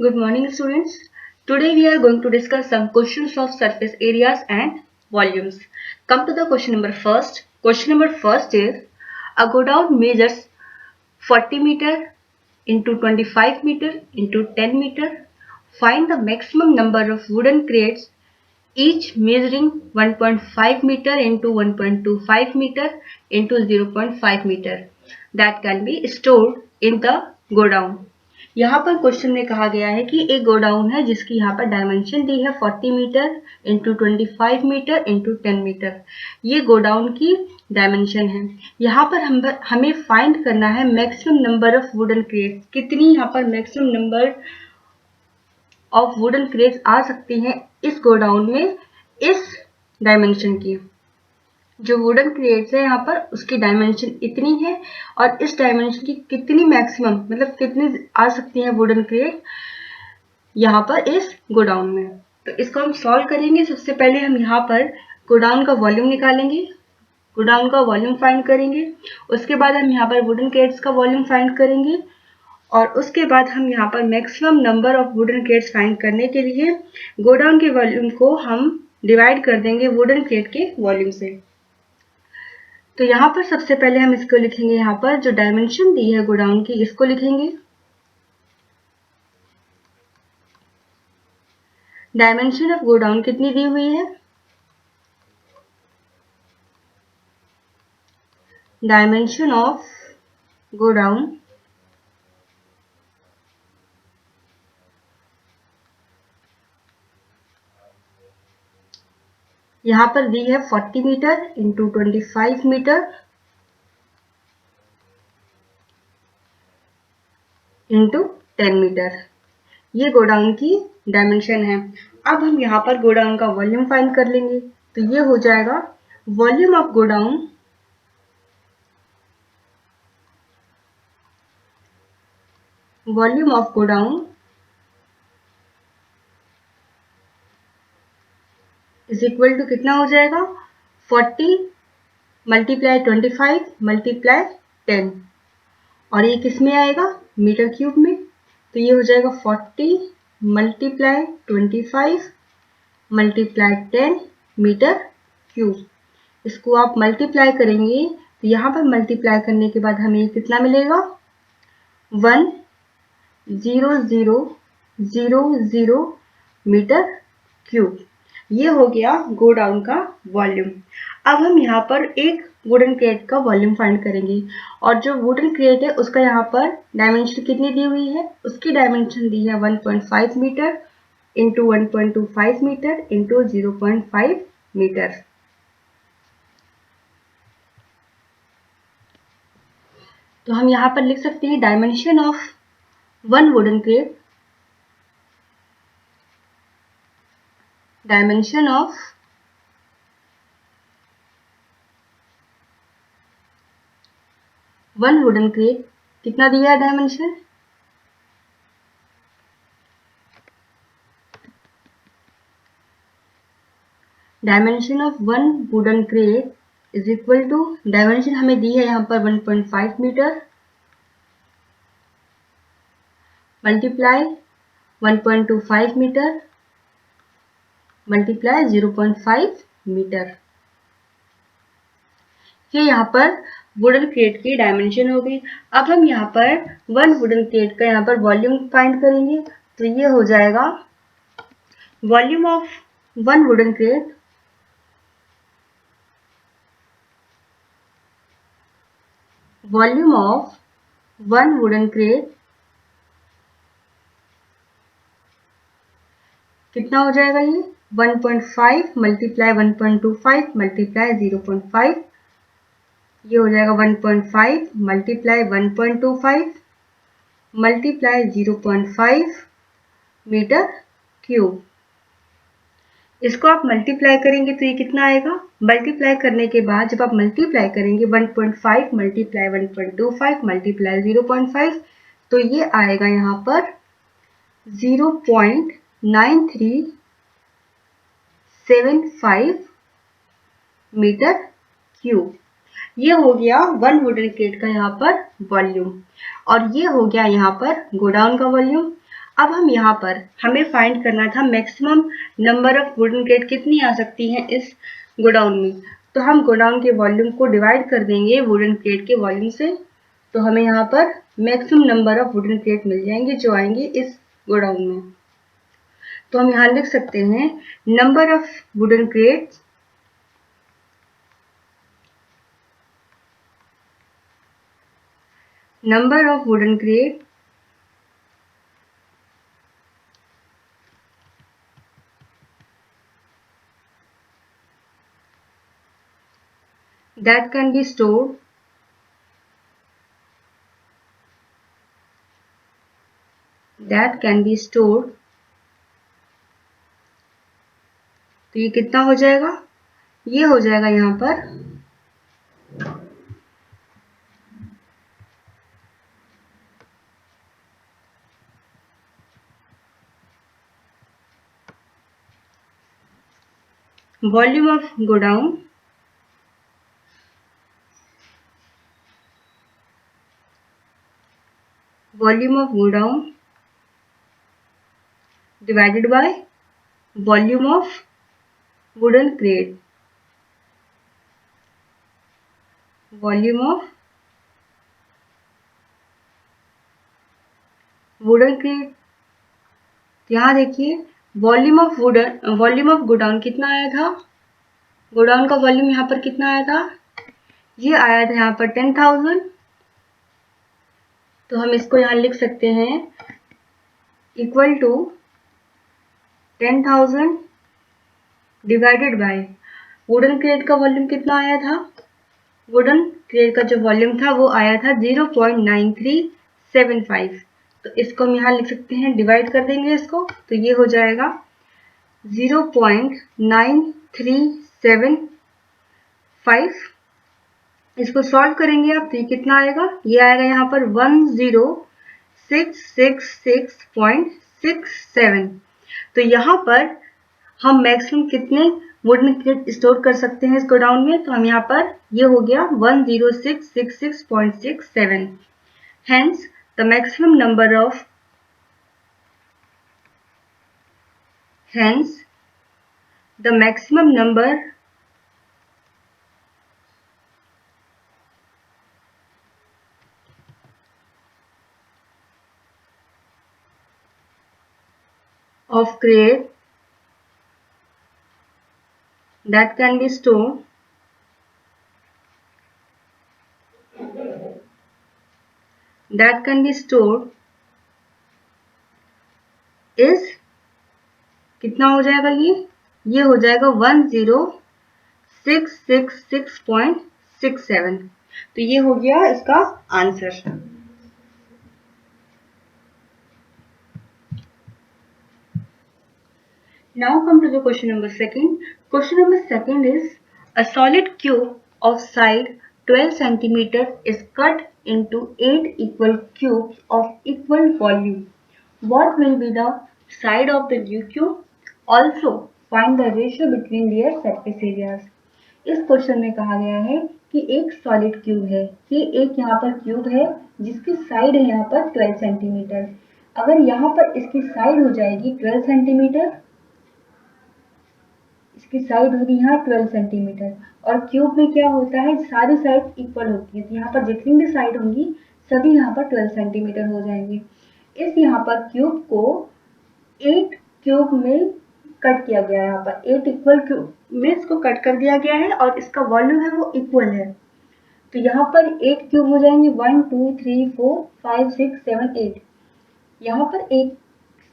Good morning, students. Today we are going to discuss some questions of surface areas and volumes. Come to the question number first. Question number first is, a godown measures 40 meter into 25 meter into 10 meter. Find the maximum number of wooden crates, each measuring 1.5 meter into 1.25 meter into 0.5 meter that can be stored in the godown. यहाँ पर question में कहा गया है कि एक godown है जिसकी यहाँ पर डायमेंशन दी है 40 metre into 25 metre into 10 metre. ये गोडाउन की डायमेंशन है। यहाँ पर हमें फाइंड करना है maximum number of wooden crate, कितनी यहाँ पर maximum number of wooden crates आ सकती हैं इस गोडाउन में इस डायमेंशन की। जो वुडन क्रेट्स है यहाँ पर उसकी डायमेंशन इतनी है और इस डायमेंशन की कितनी मैक्सिमम मतलब कितनी आ सकती है वुडन क्रेट यहाँ पर इस गोडाउन में। तो इसको हम सॉल्व करेंगे। सबसे पहले हम यहाँ पर गोडाउन का वॉल्यूम निकालेंगे, गोडाउन का वॉल्यूम फाइंड करेंगे। उसके बाद हम यहाँ पर वुडन क्रेट्स का वॉल्यूम फाइंड करेंगे और उसके बाद हम यहाँ पर maximum number of wooden crates find करने के लिए गोडाउन के वॉल्यूम को हम डिवाइड कर देंगे वुडन क्रेट के वॉल्यूम से। तो यहाँ पर सबसे पहले हम इसको लिखेंगे, यहाँ पर जो डायमेंशन दी है गोडाउन की इसको लिखेंगे। डायमेंशन ऑफ गोडाउन कितनी दी हुई है? डायमेंशन ऑफ गोडाउन यहाँ पर दी है 40 metre into 25 metre into 10 metre. ये गोडाउन की डायमेंशन है। अब हम यहाँ पर गोडाउन का वॉल्यूम फाइंड कर लेंगे। तो ये हो जाएगा volume of godown is equal to कितना हो जाएगा 40 मल्टीप्लाई 25 मल्टीप्लाई 10 और ये किस में आएगा मीटर क्यूब में। तो ये हो जाएगा 40 मल्टीप्लाई 25 मल्टीप्लाई 10 मीटर क्यूब। इसको आप मल्टीप्लाई करेंगे तो यहाँ पर मल्टीप्लाई करने के बाद हमें कितना मिलेगा 10000 मीटर क्यूब। ये हो गया गोडाउन का वॉल्यूम। अब हम यहाँ पर एक वुडन क्रेट का वॉल्यूम फाइंड करेंगे और जो वुडन क्रेट है उसका यहाँ पर डायमेंशन कितनी दी हुई है, उसकी डायमेंशन दी है 1.5 metre into 1.25 metre into 0.5 metre. तो हम यहाँ पर लिख सकते हैं dimension of one wooden crate, dimension of one wooden crate कितना दिया है dimension, dimension of one wooden crate is equal to dimension हमें दी है यहाँ पर 1.5 metre multiply 1.25 metre multiply 0.5 metre. ये यहाँ पर वुडन क्रेट की डायमेंशन हो गई। अब हम यहाँ पर वन वुडन क्रेट का यहाँ पर वॉल्यूम फाइंड करेंगे। तो ये हो जाएगा volume of one wooden crate कितना हो जाएगा ये 1.5 मल्टीप्लाई 1.25 मल्टीप्लाई 0.5। ये हो जाएगा 1.5 मल्टीप्लाई 1.25 मल्टीप्लाई 0.5 मीटर क्यूब। इसको आप मल्टीप्लाई करेंगे तो ये कितना आएगा, मल्टीप्लाई करने के बाद जब आप मल्टीप्लाई करेंगे 1.5 मल्टीप्लाई 1.25 मल्टीप्लाई 0.5 तो ये आएगा यहाँ पर 0.9375 मीटर क्यूब। ये हो गया वन वुडन क्रेट का यहाँ पर वॉल्यूम और ये हो गया यहाँ पर गोडाउन का वॉल्यूम। अब हम यहाँ पर हमें फाइंड करना था maximum number of wooden crate कितनी आ सकती हैं इस गोडाउन में। तो हम गोडाउन के वॉल्यूम को डिवाइड कर देंगे वुडन क्रेट के वॉल्यूम से, तो हमें यहाँ पर maximum number of wooden crate मिल जाएंगे जो आएंगे इस गोडाउन में। तो हम यहाँ लिख सकते हैं number of wooden crates that can be stored तो ये कितना हो जाएगा, ये हो जाएगा यहाँ पर volume of godown divided by volume of wooden crate, यहाँ देखिए वॉल्यूम ऑफ गोडाउन कितना आया था, गोडाउन का वॉल्यूम यहाँ पर कितना आया था, ये आया था यहाँ पर 10,000। तो हम इसको यहाँ लिख सकते हैं equal to 10,000 divided by wooden crate का वॉल्यूम कितना आया था, वुडन क्रेट का जो वॉल्यूम था वो आया था 0.9375। तो इसको हम यहाँ लिख सकते हैं, डिवाइड कर देंगे इसको, तो ये हो जाएगा 0.9375। इसको सॉल्व करेंगे आप तो ये कितना आएगा, ये आएगा यहाँ पर 10666.67। तो यहाँ पर हम मैक्सिमम कितने वुडन क्रेट स्टोर कर सकते हैं इस गोडाउन में, तो हम यहाँ पर ये हो गया 10666.67। Hence the maximum number of crate that can be stored is कितना हो जाएगा, ये हो जाएगा 10666.67। तो ये हो गया इसका answer. Now come to the question number second. Question number second is a solid cube of side 12 cm is cut into 8 equal cubes of equal volume. What will be the side of the new cube? Also find the ratio between their surface areas. इस question में कहा गया है कि एक solid cube है, ये एक यहाँ पर क्यूब है जिसकी साइड है यहाँ पर 12 सेंटीमीटर। अगर यहाँ पर इसकी साइड हो जाएगी 12 सेंटीमीटर, इसकी साइड होगी यहाँ 12 सेंटीमीटर, और क्यूब में क्या होता है सारी साइड इक्वल होती है, तो यहाँ पर जितनी भी साइड होंगी सभी यहाँ पर 12 सेंटीमीटर हो जाएंगे। इस यहाँ पर क्यूब को 8 क्यूब में कट किया गया है, यहाँ पर 8 इक्वल क्यूब में इसको कट कर दिया गया है और इसका वॉल्यूम है वो इक्वल है। तो यहाँ पर 8 क्यूब हो जाएंगे 1 2 3 4 5 6 7 8। यहाँ पर एक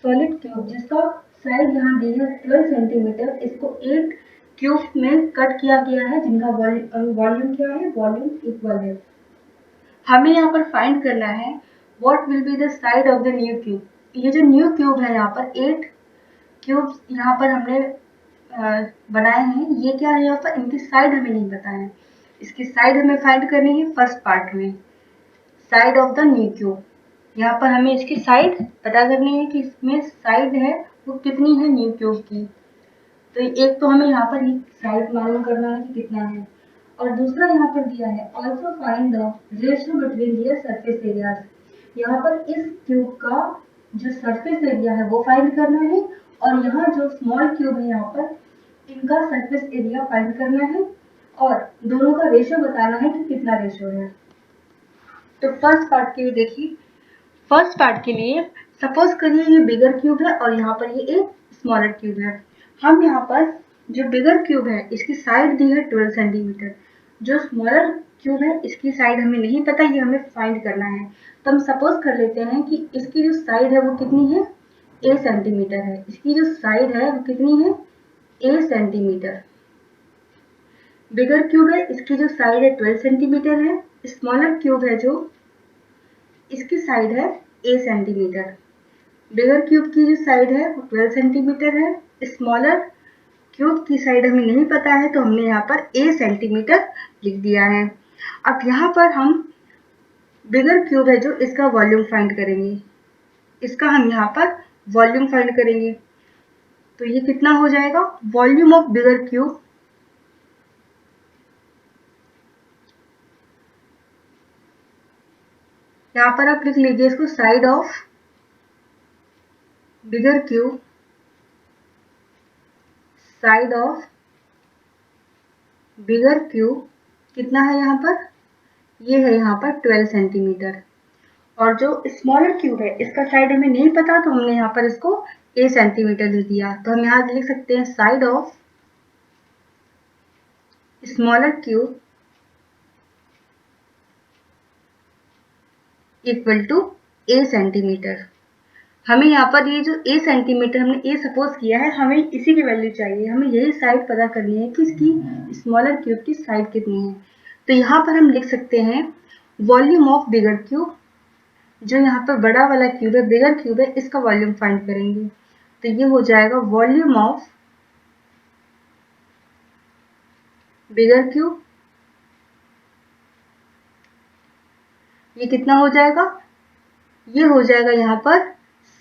सॉलिड क्यूब जिसका साइड यहाँ दी है 12 सेंटीमीटर, इसको 8 क्यूब में कट किया गया है जिनका वॉल्यूम क्या है, वॉल्यूम इक्वल है। हमें यहाँ पर फाइंड करना है what will be the side of the new cube. ये जो न्यू क्यूब है यहाँ पर 8 क्यूब यहाँ पर हमने बनाए हैं, ये क्या है यहाँ पर, इनकी साइड हमें नहीं पता है, इसकी साइड हमें फाइंड करनी है फर्स्ट पार्ट में, side of the new cube. यहाँ पर हमें इसकी साइड पता करनी है कि इसमें साइड है वो कितनी है न्यू क्यूब की। तो एक तो हमें यहाँ पर साइड मालूम करना है कि कितना है, और दूसरा यहाँ पर दिया है also find the ratio between their surface areas. यहाँ पर इस क्यूब का जो सरफेस एरिया है वो फाइंड करना है, और यहाँ जो स्मॉल क्यूब है यहाँ पर इनका सरफेस एरिया फाइंड करना है, और दोनों का रेशियो बताना है कि कितना रेशियो है। तो फर्स्ट पार्ट के लिए देखिए, फर्स्ट पार्ट के लिए सपोज करिए ये बिगर क्यूब है और यहाँ पर ये एक स्मॉलर क्यूब है। हम यहाँ पर जो बिगर क्यूब है इसकी साइड दी है 12 सेंटीमीटर, जो स्मॉलर क्यूब है इसकी साइड हमें नहीं पता, ये हमें फाइंड करना है। तो हम सपोज कर लेते हैं कि इसकी जो साइड है वो कितनी है, a सेंटीमीटर है। इसकी जो साइड है वो कितनी है, a सेंटीमीटर। बिगर क्यूब है, इसकी जो साइड है 12 सेंटीमीटर है। स्मॉलर क्यूब है जो, इसकी साइड है a सेंटीमीटर। बिगर क्यूब की जो साइड है वो 12 सेंटीमीटर है। स्मॉलर क्यूब की साइड हमें नहीं पता है, तो हमने यहाँ पर a सेंटीमीटर लिख दिया है। अब यहाँ पर हम बिगर क्यूब है जो, इसका वॉल्यूम फाइंड करेंगे। इसका हम यहाँ पर वॉल्यूम फाइंड करेंगे। तो ये कितना हो जाएगा, वॉल्यूम ऑफ बिगर क्यूब, यहाँ पर आप लिख लीजिए इसको, side of bigger cube, side of bigger cube कितना है यहाँ पर, ये है यहाँ पर 12 सेंटीमीटर। और जो स्मॉलर क्यूब है इसका साइड हमें नहीं पता, तो हमने यहाँ पर इसको a सेंटीमीटर लिख दिया। तो हम यहाँ लिख सकते हैं side of smaller cube equal to a centimetre. हमें यहाँ पर ये जो a सेंटीमीटर हमने a सपोज किया है, हमें इसी की वैल्यू चाहिए। हमें यही साइड पता करनी है कि इसकी स्मॉलर क्यूब की साइड कितनी है। तो यहाँ पर हम लिख सकते हैं वॉल्यूम ऑफ बिगर क्यूब, जो यहाँ पर बड़ा वाला क्यूब है, बिगर क्यूब है, इसका वॉल्यूम फाइंड करेंगे। तो ये हो जाएगा वॉल्यूम ऑफ बिगर क्यूब, ये कितना हो जाएगा, ये हो जाएगा यहाँ पर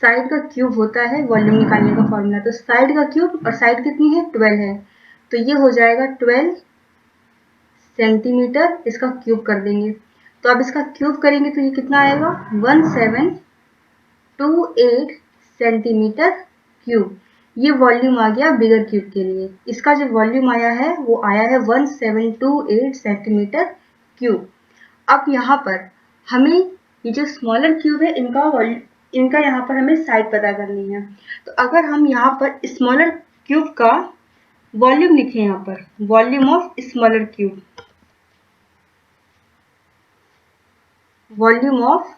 साइड का क्यूब होता है वॉल्यूम निकालने का फॉर्मूला। तो साइड का क्यूब, और साइड कितनी है, 12 है। तो ये हो जाएगा 12 सेंटीमीटर, इसका क्यूब कर देंगे। तो अब इसका क्यूब करेंगे तो ये कितना आएगा, 1728 सेंटीमीटर क्यूब। ये वॉल्यूम आ गया बिगर क्यूब के लिए। इसका जो वॉल्यूम आया है वो आया है 1728 सेंटीमीटर क्यूब। अब यहाँ पर हमें ये जो स्मॉलर क्यूब है इनका यहाँ पर हमें साइड पता करनी है। तो अगर हम यहाँ पर स्मॉलर क्यूब का वॉल्यूम लिखें, यहाँ पर volume of smaller cube, volume of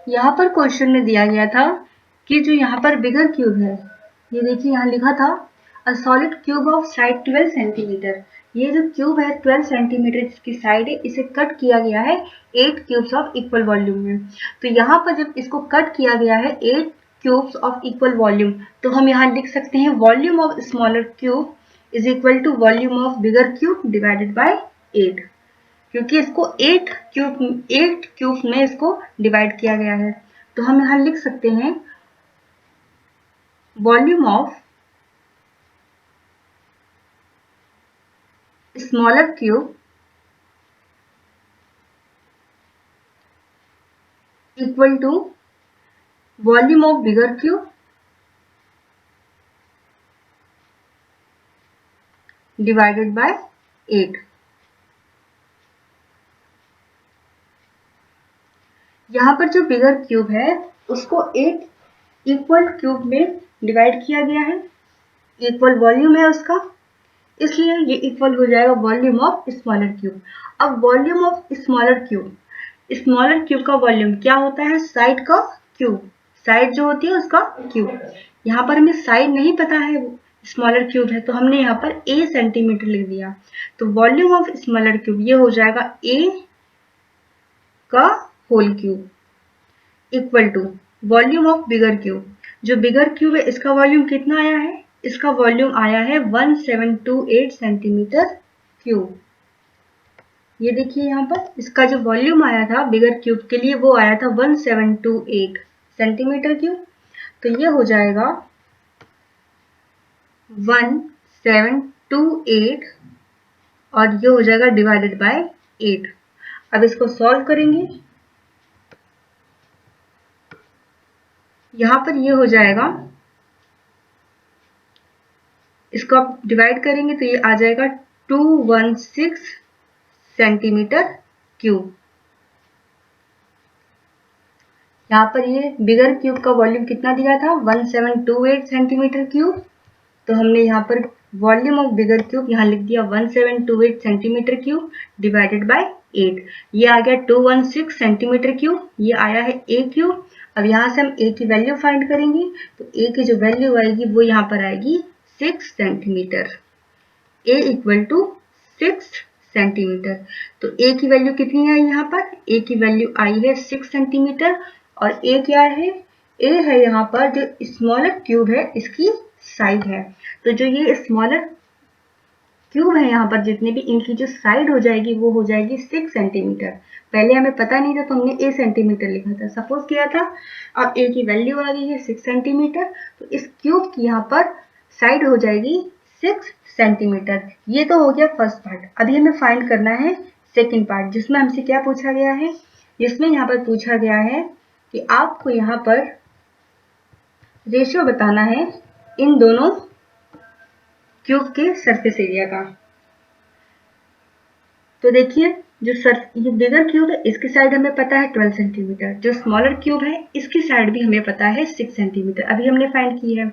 यहाँ पर क्वेश्चन में दिया गया था कि जो यहाँ पर बिगर क्यूब है, ये देखिए यहाँ लिखा था a solid cube of side 12 centimetre. ये जो क्यूब है 12 सेंटीमीटर जिसकी साइड है, इसे कट किया गया है 8 क्यूब्स ऑफ इक्वल वॉल्यूम में। तो यहाँ पर जब इसको कट किया गया है 8 क्यूब्स ऑफ इक्वल वॉल्यूम, तो हम यहाँ लिख सकते हैं volume of smaller cube is equal to volume of bigger cube divided by 8, क्योंकि इसको 8 क्यूब में इसको डिवाइड किया गया है। तो हम यहाँ लिख सकते हैं volume of smaller cube equal to volume of bigger cube divided by 8। यहाँ पर जो बिगर क्यूब है उसको 8 इक्वल क्यूब में डिवाइड किया गया है, इक्वल वॉल्यूम है उसका, इसलिए ये इक्वल हो जाएगा वॉल्यूम ऑफ स्मॉलर क्यूब। अब वॉल्यूम ऑफ स्मॉलर क्यूब का वॉल्यूम क्या होता है, साइड का क्यूब, साइड जो होती है उसका क्यूब। यहाँ पर हमें साइड नहीं पता है, स्मॉलर क्यूब है, तो हमने यहाँ पर a सेंटीमीटर लिख दिया। तो वॉल्यूम ऑफ स्मॉलर क्यूब ये हो जाएगा a का whole cube equal to volume of bigger cube. जो बिगर क्यूब है इसका वॉल्यूम कितना आया है, इसका वॉल्यूम आया है 1728 सेंटीमीटर क्यूब। ये देखिए यहाँ पर इसका जो वॉल्यूम आया था बिगर क्यूब के लिए वो आया था 1728 सेंटीमीटर क्यूब। तो ये हो जाएगा 28 और ये हो जाएगा डिवाइडेड बाय 8। अब इसको सॉल्व करेंगे, यहां पर ये हो जाएगा, इसको आप डिवाइड करेंगे तो ये आ जाएगा 216 सेंटीमीटर क्यूब। यहाँ पर ये बिगर क्यूब का वॉल्यूम कितना दिया था, 1728 सेंटीमीटर क्यूब। तो हमने यहाँ पर वॉल्यूम ऑफ बिगर क्यूब यहाँ लिख दिया 1728 सेंटीमीटर क्यूब डिवाइडेड बाय 8। ये आ गया 216 सेंटीमीटर क्यूब, ये आया है ए क्यूब। अब यहाँ से हम ए की वैल्यू फाइंड करेंगे, तो ए की जो वैल्यू आएगी वो यहाँ पर आएगी 6 centimetre. A equal to 6 centimetre. तो ए की वैल्यू कितनी आई यहाँ पर, ए की वैल्यू आई है 6 सेंटीमीटर। और ए क्या है, ए है यहाँ पर जो स्मॉलर क्यूब है इसकी साइड है। तो जो ये स्मॉलर क्यूब है यहाँ पर जितने भी, इनकी जो साइड हो जाएगी वो हो जाएगी 6 सेंटीमीटर। पहले हमें पता नहीं था तो हमने ए सेंटीमीटर लिखा था, सपोज किया था। अब ए की वैल्यू आ गई है 6 सेंटीमीटर, तो इस क्यूब की यहाँ पर साइड हो जाएगी 6 सेंटीमीटर। ये तो हो गया फर्स्ट पार्ट। अभी हमें फाइंड करना है सेकेंड पार्ट, जिसमें हमसे क्या पूछा गया है, जिसमें यहाँ पर पूछा गया है कि आपको यहाँ पर रेशियो बताना है इन दोनों क्यूब के सरफेस एरिया का। तो देखिए ये बिगर क्यूब है इसकी साइड हमें पता है 12 सेंटीमीटर, जो स्मॉलर क्यूब है इसकी साइड भी हमें पता है 6 सेंटीमीटर, अभी हमने फाइंड की है।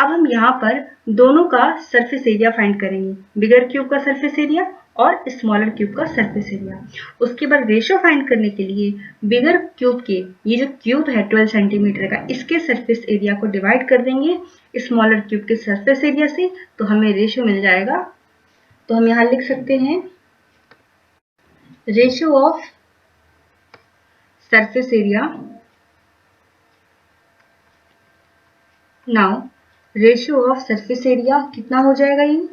अब हम यहाँ पर दोनों का सरफेस एरिया फाइंड करेंगे, बिगर क्यूब का सरफेस एरिया और स्मॉलर क्यूब का सरफेस एरिया। उसके बाद रेशियो फाइंड करने के लिए बिगर क्यूब के, ये जो क्यूब है 12 सेंटीमीटर का, इसके सरफेस एरिया को डिवाइड कर देंगे स्मॉलर क्यूब के सरफेस एरिया से, तो हमें रेशियो मिल जाएगा। तो हम यहाँ लिख सकते हैं ratio of surface area. Now ratio of surface area कितना हो जाएगा, ये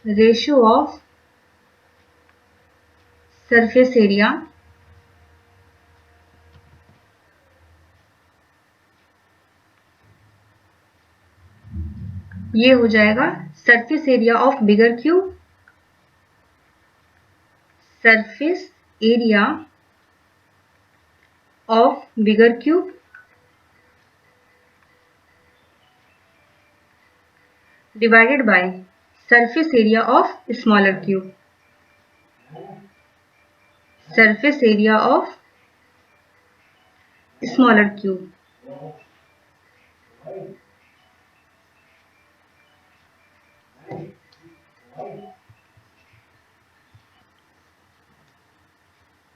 रेशियो ऑफ सरफेस एरिया ये हो जाएगा surface area of bigger cube, surface area of bigger cube divided by surface area of smaller cube, surface area of smaller cube.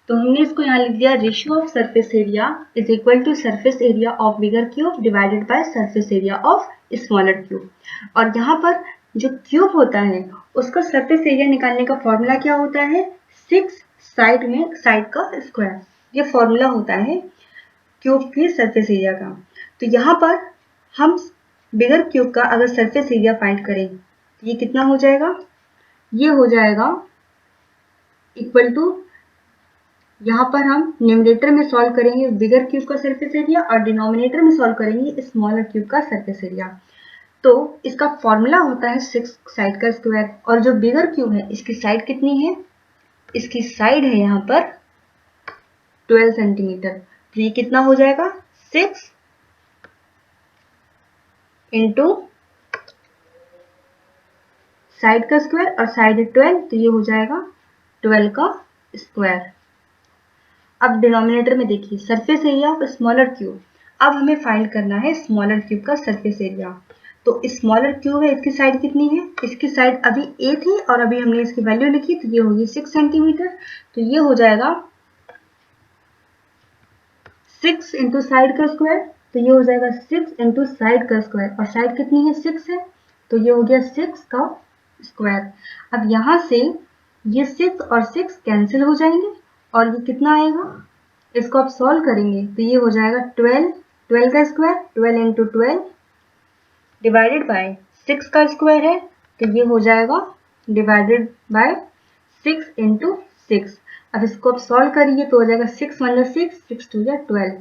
तो हमने इसको यहाँ लिख दिया ratio of surface area is equal to surface area of bigger cube divided by surface area of smaller cube. और यहाँ पर जो क्यूब होता है उसका सरफेस एरिया निकालने का फॉर्मूला क्या होता है, 6 साइड में साइड का स्क्वायर, ये फॉर्मूला होता है क्यूब के सरफेस एरिया का। तो यहाँ पर हम बिगर क्यूब का अगर सरफेस एरिया फाइंड करें तो ये कितना हो जाएगा, ये हो जाएगा इक्वल टू, यहाँ पर हम न्यूमरेटर में सॉल्व करेंगे बिगर क्यूब का सरफेस एरिया और डिनोमिनेटर में सॉल्व करेंगे स्मॉलर क्यूब का सरफेस एरिया। तो इसका फॉर्मूला होता है 6 साइड का स्क्वायर, और जो बिगर क्यूब है इसकी साइड कितनी है, इसकी साइड है यहाँ पर 12 सेंटीमीटर। तो ये कितना हो जाएगा, 6 इंटू साइड का स्क्वायर और साइड है 12, तो ये हो जाएगा 12 का स्क्वायर। अब डिनोमिनेटर में देखिए surface area of smaller cube. अब हमें फाइंड करना है स्मॉलर क्यूब का सरफेस एरिया। तो स्मॉलर क्यूब है, इसकी साइड कितनी है, इसकी साइड अभी ए थी और अभी हमने इसकी वैल्यू लिखी, तो ये होगी 6 सेंटीमीटर। तो ये हो जाएगा 6 इंटू साइड का स्क्वायर, तो ये हो जाएगा 6 इंटू साइड का स्क्वायर, और साइड कितनी है 6 है, तो ये हो गया 6 का स्क्वायर। अब यहाँ से ये 6 और 6 कैंसिल हो जाएंगे और ये कितना आएगा, इसको आप सॉल्व करेंगे तो ये हो जाएगा 12 का स्क्वायर, 12 इंटू 12 डिवाइडेड बाय 6 का स्क्वायर है, तो ये हो जाएगा डिवाइडेड बाय 6 इंटू 6। अब इसको आप सॉल्व करिए तो हो जाएगा 6 1 6, 6 2 12,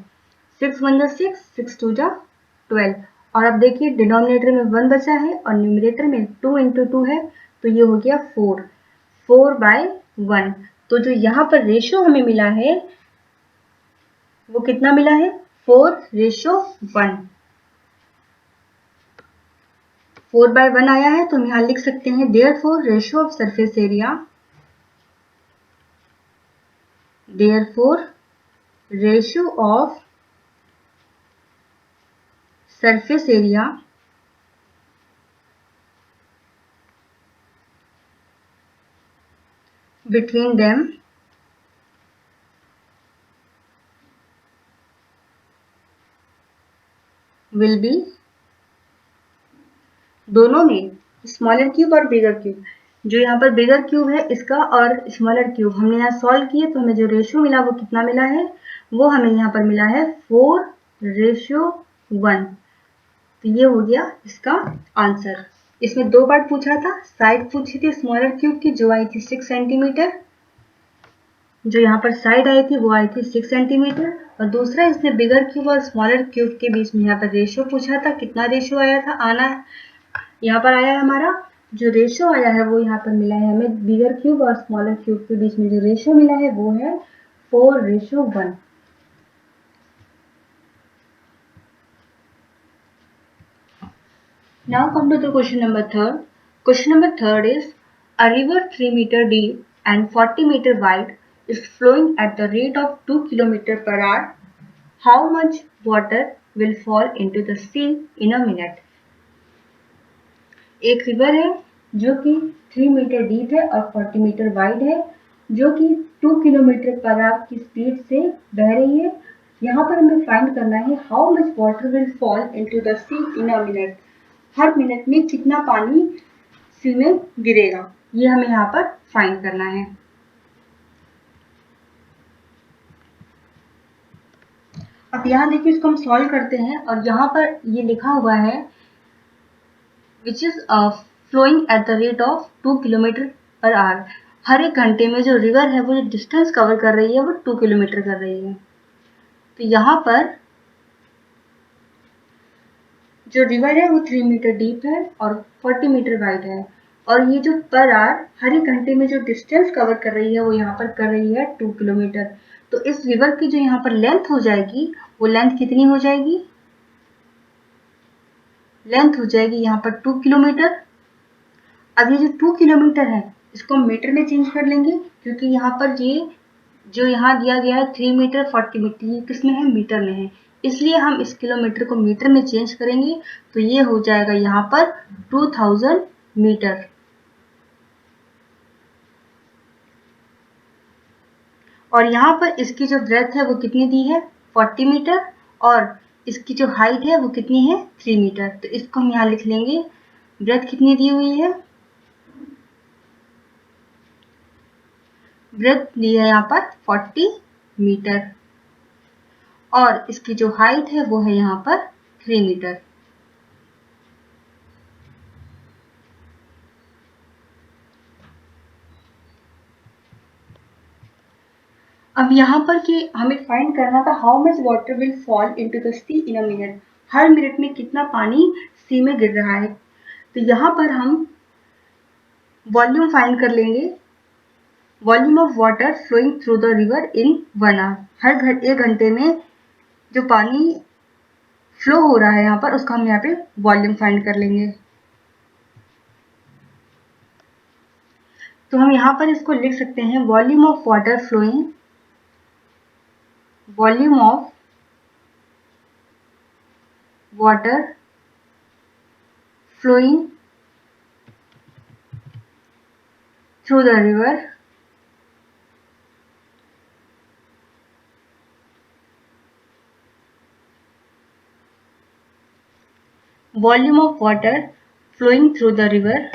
6 1 6, 6 2 12, और अब देखिए डिनोमिनेटर में 1 बचा है और न्यूमरेटर में 2 × 2 है, तो ये हो गया 4/1। तो जो यहाँ पर रेशो हमें मिला है वो कितना मिला है, 4:1। 4/1 आया है, तो हम यहाँ लिख सकते हैं therefore ratio of surface area, therefore ratio of surface area between them will be, दोनों में स्मॉलर क्यूब और बिगर क्यूब, जो यहाँ पर बिगर क्यूब है इसका और स्मॉलर क्यूब हमने यहाँ सॉल्व किए, तो हमें जो रेशियो मिला वो कितना मिला है, वो हमें यहाँ पर मिला है 4:1। तो ये हो गया इसका आंसर। इसमें 2 पार्ट पूछा था, साइड पूछी थी स्मॉलर क्यूब की जो आई थी 6 सेंटीमीटर, जो यहाँ पर साइड आई थी वो आई थी 6 सेंटीमीटर, और दूसरा इसने बिगर क्यूब और स्मॉलर क्यूब के बीच में यहाँ पर रेशियो पूछा था, कितना रेशियो आया था, आना यहाँ पर आया है हमारा जो रेशियो आया है वो यहाँ पर मिला है हमें, बिगर क्यूब और स्मॉलर क्यूब के बीच में जो रेशियो मिला है वो है 4:1। Now come to the question number 3rd. Question number 3rd is, a river 3 meter deep and 40 meter wide is flowing at the rate of 2 km per hour. How much water will fall into the sea in a minute? एक river है जो कि 3 metre deep है और 40 metre wide है, जो कि 2 kilometre per our की स्पीड से बह रही है। यहाँ पर हमें फाइंड करना है how much water will fall into the sea in a minute, हर मिनट में कितना पानी सी में गिरेगा, ये हमें यहाँ पर फाइंड करना है। अब यहाँ देखिए इसको हम सॉल्व करते हैं, और यहाँ पर ये लिखा हुआ है which is flowing at the rate of 2 kilometre per hour. हर एक घंटे में जो रिवर है वो जो डिस्टेंस कवर कर रही है वो 2 किलोमीटर कर रही है। तो यहाँ पर जो रिवर है वो 3 मीटर डीप है और 40 मीटर वाइड है, और ये जो पर आवर हर एक घंटे में जो डिस्टेंस कवर कर रही है वो यहाँ पर कर रही है 2 किलोमीटर। तो इस रिवर की जो यहाँ पर लेंथ हो जाएगी वो लेंथ कितनी हो जाएगी, लेंथ हो जाएगी यहाँ पर 2 किलोमीटर। अब ये जो 2 किलोमीटर है इसको हम मीटर में चेंज कर लेंगे, क्योंकि यहाँ पर ये जो यहाँ दिया गया है 3 मीटर 40 मीटर, ये किस में है, मीटर में है, इसलिए हम इस किलोमीटर को मीटर में चेंज करेंगे। तो ये हो जाएगा यहाँ पर 2000 मीटर। और यहाँ पर इसकी जो ब्रेथ है वो कितनी दी है, 40 मीटर, और इसकी जो हाइट है वो कितनी है, 3 मीटर। तो इसको हम यहाँ लिख लेंगे, ब्रेथ कितनी दी हुई है, ब्रेथ दी है यहाँ पर 40 मीटर, और इसकी जो हाइट है वो है यहाँ पर 3 मीटर। अब यहाँ पर कि हमें फाइंड करना था how much water will fall into the sea in a minute, हर मिनट में कितना पानी सी में गिर रहा है। तो यहाँ पर हम वॉल्यूम फाइंड कर लेंगे, volume of water flowing through the river in 1 hour, हर एक घंटे में जो पानी फ्लो हो रहा है यहाँ पर उसका हम यहाँ पे वॉल्यूम फाइंड कर लेंगे। तो हम यहाँ पर इसको लिख सकते हैं volume of water flowing, volume of water flowing through the river volume of water flowing through the river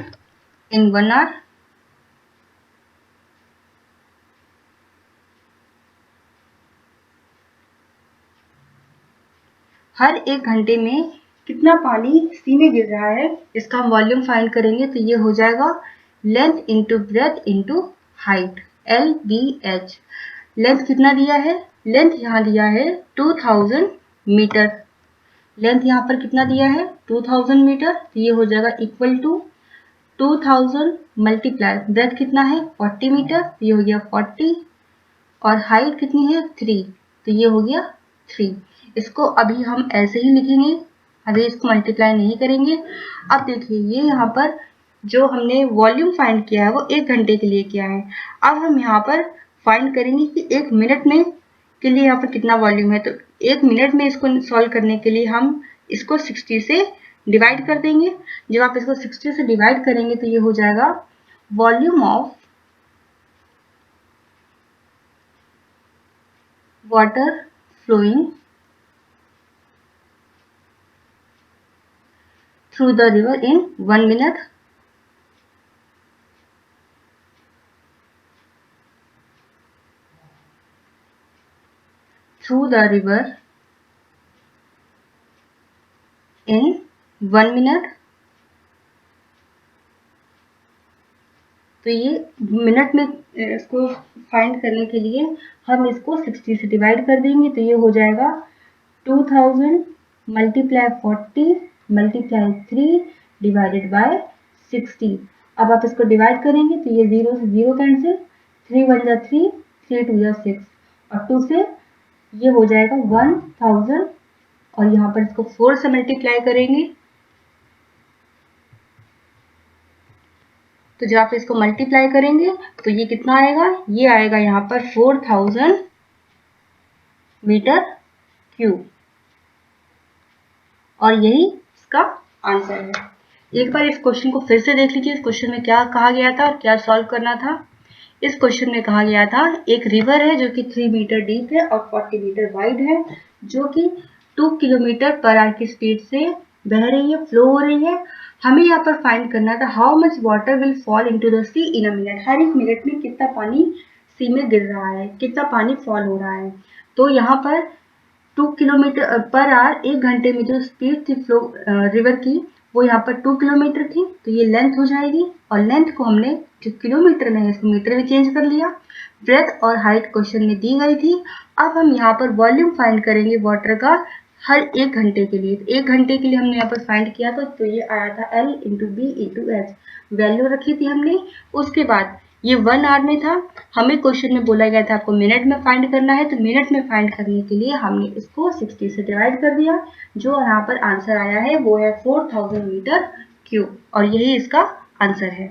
in 1 hour, हर एक घंटे में कितना पानी सी में गिर रहा है इसका हम वॉल्यूम फाइंड करेंगे। तो ये हो जाएगा length into breadth into height, LBH। Length कितना दिया है, लेंथ यहाँ दिया है 2000 मीटर, लेंथ यहाँ पर कितना दिया है 2000 मीटर, तो ये हो जाएगा इक्वल टू 2000 मल्टीप्लाई ब्रेथ कितना है 40 मीटर, तो ये हो गया 40, और हाइट कितनी है 3, तो ये हो गया 3। इसको अभी हम ऐसे ही लिखेंगे, अभी इसको मल्टीप्लाई नहीं करेंगे। अब देखिए ये यहाँ पर जो हमने वॉल्यूम फाइंड किया है वो 1 घंटे के लिए किया है। अब हम यहाँ पर फाइंड करेंगे कि 1 मिनट में के लिए यहाँ पर कितना वॉल्यूम है। तो 1 मिनट में इसको सॉल्व करने के लिए हम इसको 60 से डिवाइड कर देंगे। जब आप इसको 60 से डिवाइड करेंगे तो ये हो जाएगा volume of water flowing through the river in 1 minute. Through the river in 1 minute. तो ये मिनट में इसको फाइंड करने के लिए हम इसको 60 से डिवाइड कर देंगे, तो ये हो जाएगा 2000 मल्टीप्लाई 40 मल्टीप्लाई 3 डिवाइडेड बाय 60। अब आप इसको डिवाइड करेंगे तो ये 0 से 0 कैंसिल, 3 1 जा 3, 3 2 जा 6, और 2 से ये हो जाएगा 1000, और यहाँ पर इसको 4 से मल्टीप्लाई करेंगे। तो जब आप इसको मल्टीप्लाई करेंगे तो ये कितना आएगा, ये आएगा यहाँ पर 4000 मीटर क्यूब, और यही इसका आंसर है। एक बार इस क्वेश्चन को फिर से देख लीजिए, इस क्वेश्चन में क्या कहा गया था और क्या सॉल्व करना था। इस क्वेश्चन में कहा गया था एक रिवर है जो कि 3 मीटर डीप है और 40 मीटर वाइड है, जो कि 2 किलोमीटर पर आवर की स्पीड से बह रही है, फ्लो हो रही है। हमें यहाँ पर फाइंड करना था how much water will fall into the sea in a minute, हर एक मिनट में कितना पानी सी में गिर रहा है, कितना पानी फॉल हो रहा है। तो यहाँ पर 2 किलोमीटर पर आवर 1 घंटे में जो स्पीड थी फ्लो रिवर की वो यहाँ पर 2 किलोमीटर थी, तो ये लेंथ हो जाएगी, और लेंथ को हमने जो किलोमीटर में है इसको मीटर में चेंज कर लिया। ब्रेथ और हाइट क्वेश्चन में दी गई थी। अब हम यहाँ पर वॉल्यूम फाइंड करेंगे वाटर का हर 1 घंटे के लिए। 1 घंटे के लिए हमने यहाँ पर फाइंड किया था, तो ये आया था L into B into H, value रखी थी हमने। उसके बाद ये 1 आवर में था, हमें क्वेश्चन में बोला गया था आपको मिनट में फाइंड करना है, तो मिनट में फाइंड करने के लिए हमने इसको 60 से डिवाइड कर दिया। जो यहाँ पर आंसर आया है वो है 4000 मीटर क्यूब, और यही इसका आंसर है।